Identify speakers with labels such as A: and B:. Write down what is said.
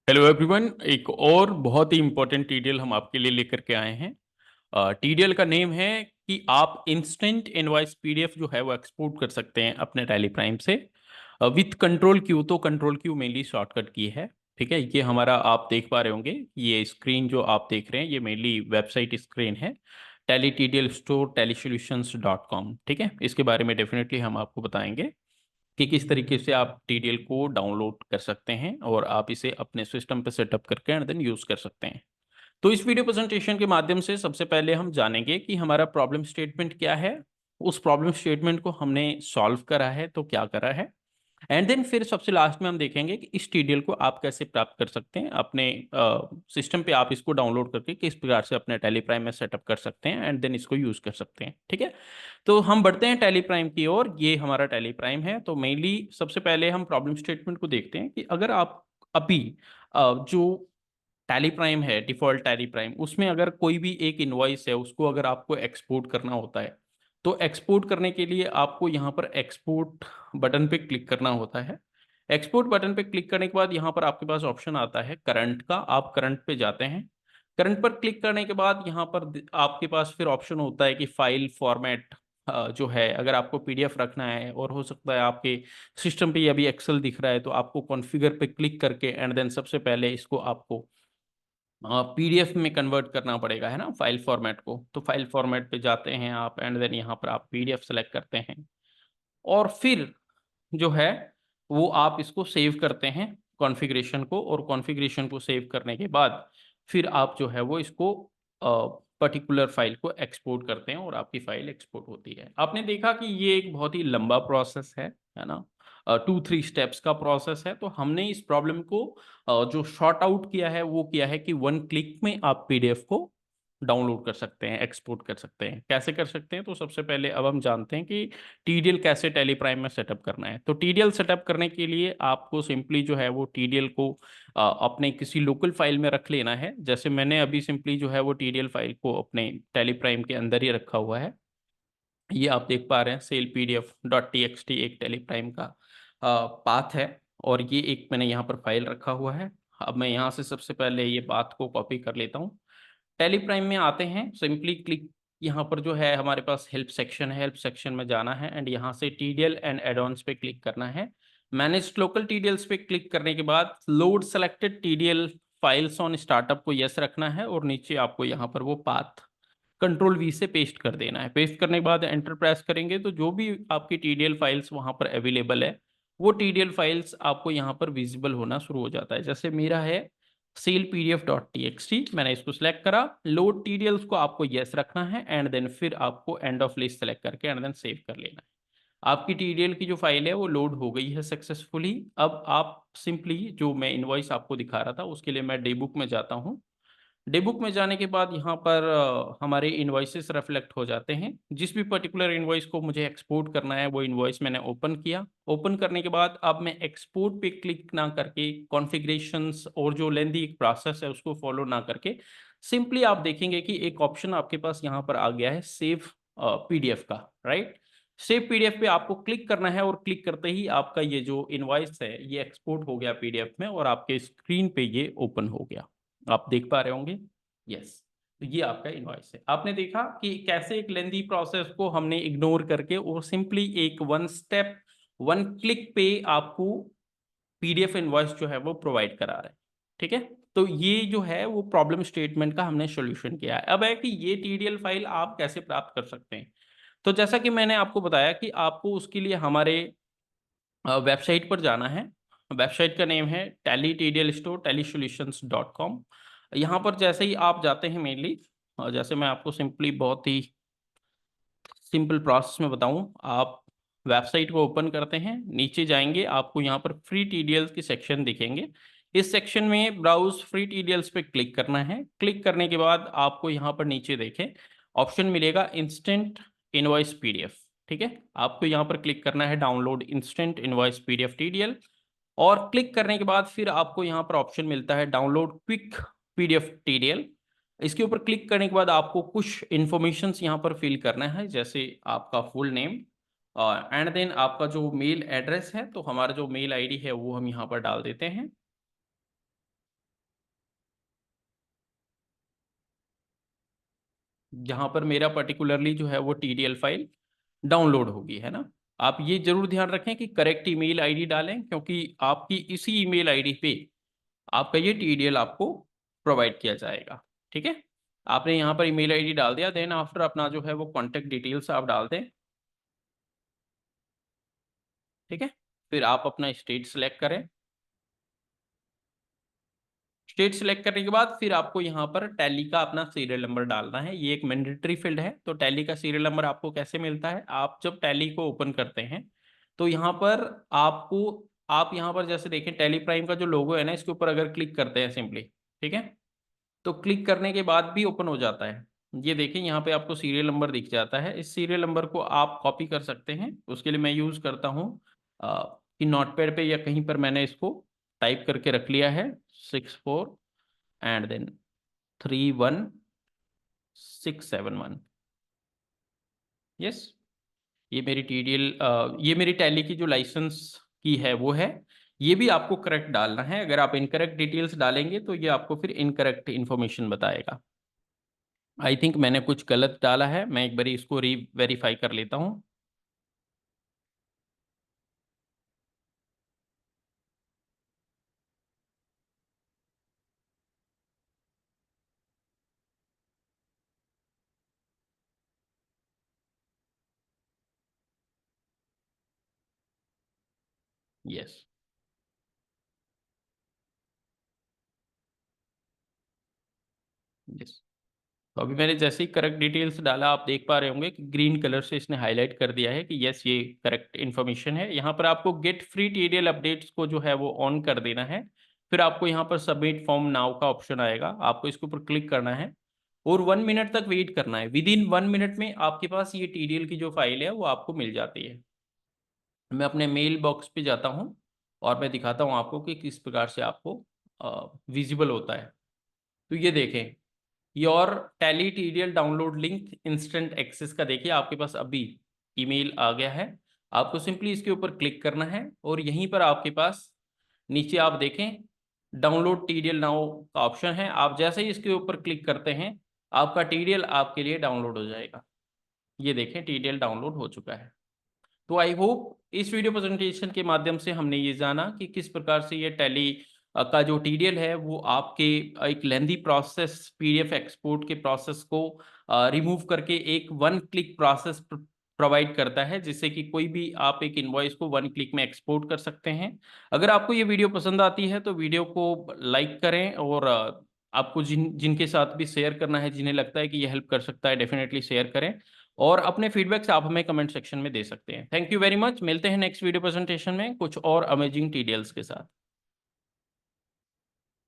A: Hello everyone, एक और बहुत ही इंपॉर्टेंट टीडीएल हम आपके लिए लेकर के आए हैं। टीडीएल का नेम है कि आप इंस्टेंट इनवॉइस पीडीएफ जो है वो एक्सपोर्ट कर सकते हैं अपने टैली प्राइम से विथ कंट्रोल क्यू। तो कंट्रोल क्यू मेनली शॉर्टकट की है। ठीक है, ये हमारा आप देख पा रहे होंगे। ये स्क्रीन जो आप देख रहे हैं ये मेनली वेबसाइट स्क्रीन है, टैली टीडीएल स्टोर tellysolutions.com। ठीक है, इसके बारे में डेफिनेटली हम आपको बताएंगे कि किस तरीके से आप टीडीएल को डाउनलोड कर सकते हैं और आप इसे अपने सिस्टम पे सेटअप करके एंड देन यूज कर सकते हैं। तो इस वीडियो प्रेजेंटेशन के माध्यम से सबसे पहले हम जानेंगे कि हमारा प्रॉब्लम स्टेटमेंट क्या है। उस प्रॉब्लम स्टेटमेंट को हमने सॉल्व करा है तो क्या करा है, एंड देन फिर सबसे लास्ट में हम देखेंगे कि इस टीडीएल को आप कैसे प्राप्त कर सकते हैं अपने सिस्टम पे। आप इसको डाउनलोड करके किस प्रकार से अपने टेली प्राइम में सेटअप कर सकते हैं एंड देन इसको यूज कर सकते हैं। ठीक है, तो हम बढ़ते हैं टेली प्राइम की ओर। ये हमारा टेली प्राइम है। तो मेनली सबसे पहले हम प्रॉब्लम स्टेटमेंट को देखते हैं कि अगर आप अभी जो टैली प्राइम है, डिफॉल्ट टैली प्राइम, उसमें अगर कोई भी एक इनवॉइस है उसको अगर आपको एक्सपोर्ट करना होता है तो एक्सपोर्ट करने के लिए आपको यहाँ पर एक्सपोर्ट बटन पे क्लिक करना होता है। एक्सपोर्ट बटन पे क्लिक करने के बाद यहाँ पर आपके पास ऑप्शन आता है करंट का। आप करंट पे जाते हैं। करंट पर क्लिक करने के बाद यहाँ पर आपके पास फिर ऑप्शन होता है कि फाइल फॉर्मेट जो है, अगर आपको पीडीएफ रखना है और हो सकता है आपके सिस्टम पे अभी एक्सेल दिख रहा है तो आपको कॉन्फ़िगर पे क्लिक करके एंड देन सबसे पहले इसको आपको पीडीएफ में कन्वर्ट करना पड़ेगा, है ना, फाइल फॉर्मेट को। तो फाइल फॉर्मेट पे जाते हैं आप एंड देन यहाँ पर आप पीडीएफ सेलेक्ट करते हैं और फिर जो है वो आप इसको सेव करते हैं कॉन्फ़िगरेशन को। और कॉन्फ़िगरेशन को सेव करने के बाद फिर आप जो है वो इसको पर्टिकुलर फाइल को एक्सपोर्ट करते हैं और आपकी फाइल एक्सपोर्ट होती है। आपने देखा कि ये एक बहुत ही लंबा प्रोसेस है ना, 2-3 स्टेप्स का प्रोसेस है। तो हमने इस प्रॉब्लम को जो शॉर्ट आउट किया है वो किया है कि 1 क्लिक में आप पीडीएफ को डाउनलोड कर सकते हैं, एक्सपोर्ट कर सकते हैं। कैसे कर सकते हैं, तो सबसे पहले अब हम जानते हैं कि टीडीएल कैसे टेली प्राइम में सेटअप करना है। तो टीडीएल सेटअप करने के लिए आपको सिंपली जो है वो टीडीएल को अपने किसी लोकल फाइल में रख लेना है। जैसे मैंने अभी सिंपली जो है वो टीडीएल फाइल को अपने टेली प्राइम के अंदर ही रखा हुआ है। ये आप देख पा रहे हैं सेल पीडीएफ डॉट टी एक टेली प्राइम का पाथ है और ये एक मैंने यहाँ पर फाइल रखा हुआ है। अब मैं यहाँ से सबसे पहले ये पाथ को कॉपी कर लेता हूँ। टेली प्राइम में आते हैं, सिंपली क्लिक, यहाँ पर जो है हमारे पास हेल्प सेक्शन है, हेल्प सेक्शन में जाना है एंड यहाँ से टीडीएल एंड एडॉन्स पे क्लिक करना है। मैनेज लोकल टीडीएल्स पे क्लिक करने के बाद load selected TDL files on startup को यस रखना है और नीचे आपको यहाँ पर वो पाथ कंट्रोल वी से पेस्ट कर देना है। पेस्ट करने के बाद एंटर प्रेस करेंगे तो जो भी आपकी टीडीएल फाइल्स वहाँ पर अवेलेबल है वो टीडीएल फाइल्स आपको यहाँ पर विजिबल होना शुरू हो जाता है। जैसे मेरा है सेल पीडीएफ डॉट टी मैंने इसको सिलेक्ट करा। लोड टीडीएल्स को आपको यस रखना है एंड देन फिर आपको एंड ऑफ लिस्ट सेलेक्ट करके एंड देन सेव कर लेना है। आपकी टीडीएल की जो फाइल है वो लोड हो गई है सक्सेसफुली। अब आप सिंपली जो मैं इनवॉइस आपको दिखा रहा था उसके लिए मैं डेबुक में जाता हूँ। डेबुक में जाने के बाद यहाँ पर हमारे इनवॉइसेस रिफ्लेक्ट हो जाते हैं। जिस भी पर्टिकुलर इनवॉइस को मुझे एक्सपोर्ट करना है वो इनवॉइस मैंने ओपन किया। ओपन करने के बाद अब मैं एक्सपोर्ट पे क्लिक ना करके कॉन्फ़िगरेशंस और जो लेंदी एक प्रोसेस है उसको फॉलो ना करके सिंपली आप देखेंगे कि एक ऑप्शन आपके पास यहाँ पर आ गया है सेव पीडीएफ का, राइट। सेव पीडीएफ पे आपको क्लिक करना है और क्लिक करते ही आपका ये जो इनवॉइस है ये एक्सपोर्ट हो गया पीडीएफ में और आपके स्क्रीन पे ये ओपन हो गया। आप देख पा रहे होंगे। यस, तो ये आपका इनवॉइस है। आपने देखा कि कैसे एक लेंदी प्रोसेस को हमने इग्नोर करके और सिंपली एक 1 स्टेप 1 क्लिक पे आपको पीडीएफ इनवॉइस जो है वो प्रोवाइड करा रहा है। ठीक है, तो ये जो है वो प्रॉब्लम स्टेटमेंट का हमने सॉल्यूशन किया है। अब है कि ये टीडीएल फाइल आप कैसे प्राप्त कर सकते हैं। तो जैसा कि मैंने आपको बताया कि आपको उसके लिए हमारे वेबसाइट पर जाना है। वेबसाइट का नेम है टैली टीडीएल स्टोर tellysolutions.com। यहाँ पर जैसे ही आप जाते हैं मेनली, जैसे मैं आपको सिंपली बहुत ही सिंपल प्रोसेस में बताऊं, आप वेबसाइट को ओपन करते हैं, नीचे जाएंगे, आपको यहाँ पर फ्री टीडीएल्स की सेक्शन दिखेंगे। इस सेक्शन में ब्राउज फ्री टीडीएल्स पे क्लिक करना है। क्लिक करने के बाद आपको यहाँ पर नीचे देखें ऑप्शन मिलेगा इंस्टेंट इनवॉइस पीडीएफ। ठीक है, आपको यहाँ पर क्लिक करना है download instant invoice PDF TDL. और क्लिक करने के बाद फिर आपको यहाँ पर ऑप्शन मिलता है डाउनलोड क्विक पीडीएफ टीडीएल। इसके ऊपर क्लिक करने के बाद आपको कुछ इन्फॉर्मेशंस यहाँ पर फिल करना है, जैसे आपका फुल नेम एंड देन आपका जो मेल एड्रेस है। तो हमारा जो मेल आईडी है वो हम यहाँ पर डाल देते हैं। जहां पर मेरा पर्टिकुलरली जो है वो टीडीएल फाइल डाउनलोड होगी, है ना। आप ये जरूर ध्यान रखें कि करेक्ट ईमेल आईडी डालें, क्योंकि आपकी इसी ईमेल आईडी पे आपका ये टीडीएल आपको प्रोवाइड किया जाएगा। ठीक है, आपने यहाँ पर ईमेल आईडी डाल दिया, देन आफ्टर अपना जो है वो कॉन्टेक्ट डिटेल्स आप डाल दें। ठीक है, फिर आप अपना स्टेट सेलेक्ट करें। स्टेट सेलेक्ट करने के बाद फिर आपको यहाँ पर टैली का अपना सीरियल नंबर डालना है। ये एक मैंडेटरी फील्ड है। तो टैली का सीरियल नंबर आपको कैसे मिलता है, आप जब टैली को ओपन करते हैं तो यहाँ पर आपको, आप यहाँ पर जैसे देखें टैली प्राइम का जो लोगो है ना, इसके ऊपर अगर क्लिक करते हैं सिंपली, ठीक है, तो क्लिक करने के बाद भी ओपन हो जाता है। ये देखें यहाँ पे आपको सीरियल नंबर दिख जाता है। इस सीरियल नंबर को आप कॉपी कर सकते हैं। उसके लिए मैं यूज़ करता हूँ कि नोटपैड पे या कहीं पर मैंने इसको टाइप करके रख लिया है, 64 एंड देन 31671। यस, ये मेरी टीडीएल, ये मेरी टैली की जो लाइसेंस की है वो है। ये भी आपको करेक्ट डालना है। अगर आप इनकरेक्ट डिटेल्स डालेंगे तो ये आपको फिर इनकरेक्ट इन्फॉर्मेशन बताएगा। आई थिंक मैंने कुछ गलत डाला है, मैं एक बार इसको री वेरीफाई कर लेता हूँ। Yes, yes. तो अभी मैंने जैसे ही करेक्ट डिटेल्स डाला, आप देख पा रहे होंगे कि ग्रीन कलर से इसने हाईलाइट कर दिया है कि यस ये करेक्ट इन्फॉर्मेशन है। यहाँ पर आपको गेट फ्री टीडीएल अपडेट्स को जो है वो ऑन कर देना है। फिर आपको यहाँ पर सबमिट फॉर्म नाउ का ऑप्शन आएगा, आपको इसके ऊपर क्लिक करना है और 1 मिनट तक वेट करना है। विद इन 1 मिनट में आपके पास ये टीडीएल की जो फाइल है वो आपको मिल जाती है। मैं अपने मेल बॉक्स पे जाता हूँ और मैं दिखाता हूँ आपको कि किस प्रकार से आपको विजिबल होता है। तो ये देखें, your Tally TDL download link instant access का देखिए आपके पास अभी ईमेल आ गया है। आपको सिंपली इसके ऊपर क्लिक करना है और यहीं पर आपके पास नीचे आप देखें डाउनलोड टीडीएल नाउ का ऑप्शन है। आप जैसे ही इसके ऊपर क्लिक करते हैं आपका टीडीएल आपके लिए डाउनलोड हो जाएगा। ये देखें टीडीएल डाउनलोड हो चुका है। तो आई होप इस वीडियो प्रेजेंटेशन के माध्यम से हमने ये जाना कि किस प्रकार से ये टैली का जो टीडीएल है वो आपके एक लेंदी प्रोसेस पीडीएफ एक्सपोर्ट के प्रोसेस को रिमूव करके एक वन क्लिक प्रोसेस प्रोवाइड करता है, जिससे कि कोई भी आप एक इनवॉइस को 1 क्लिक में एक्सपोर्ट कर सकते हैं। अगर आपको ये वीडियो पसंद आती है तो वीडियो को लाइक करें और आपको जिनके साथ भी शेयर करना है, जिन्हें लगता है कि ये हेल्प कर सकता है, डेफिनेटली शेयर करें। और अपने फीडबैक्स आप हमें कमेंट सेक्शन में दे सकते हैं। Thank you very much. मिलते हैं नेक्स्ट वीडियो प्रेजेंटेशन में कुछ और अमेजिंग टीडीएल्स के साथ।